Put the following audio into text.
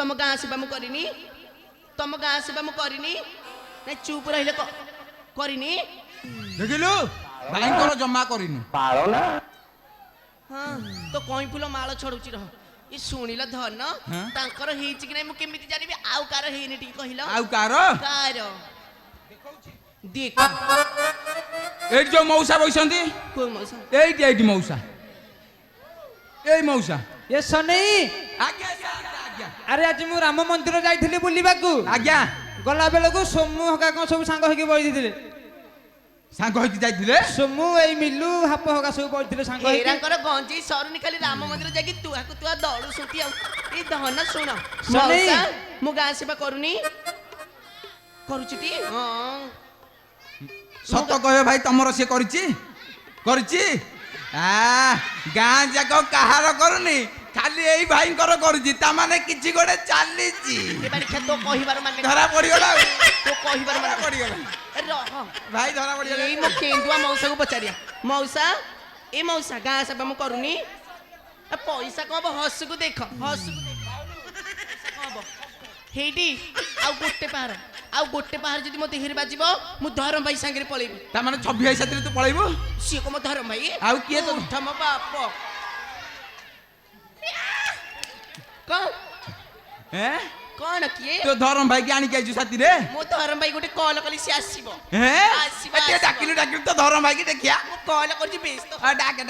तुम गाँ सेवा मु करिनी तुम गाँ सेवा मु करिनी ना चुप रहिले करिनी देखिलु भाई को जमा करिनु हाँ तो कहीं फुल माल छड़ुची रह ये शुणिल धन हाँ? तांकर हेछि कि नै मु केमिति जानिबि आउ कार हेनि टी कहिलो आउ कार देख एट जो मौसा बइसंती को मौसा एट मौसा ए मौसा ये सनी आज्ञा आज्ञा अरे आज मु राम मंदिर जाइथिली बुलिबाकू आज्ञा गला बेलकू सोमू हका कोन सब सांग होकी बइदिथिले सांग होकी जाइथिले सोमू एई मिलू हाप हका सब बइदिथिले सांग होकी हेरांकर गंजी सरुनी खाली राम मंदिर जाकी तुआकु तुआ दळु सुती आ ए धन सुन सनी। मौसा मु गाँ सेवा करूनी करूचुटी हां सत कहे भाई तमर से करिची गाँ जाक कहार करूनी खाली एई भाई करुची ता माने किछि गोटे चालीची ए बारी खे तो कहिबार माने धरा पड़ीगला तो कहिबार माने पड़ीगला रह भाई धरा पड़ीगला एई मो केंदुआ मौसा को पचारिया मौसा ए मौसा गाँ सेवा मु करूनी पैसा कब हस को देख कब हेडी आउ गोटे पहाड़ जदि मो देहरे बाजिबो मु धरम भाई संगे पळेबी ता माने 26 साथी तू पळेबो सी को मो धरम भाई आउ किए तो उठ मो बाप कौन हैं कौन किए तो धरम भाई के आनी के आइजु साथी रे मो धरम भाई गोटे कॉल कली से आसीबो हैं आसीबो, एते आसीबो। डाकिलु तो धरम भाई के देखिया मो कॉल करजी बेस तो डाके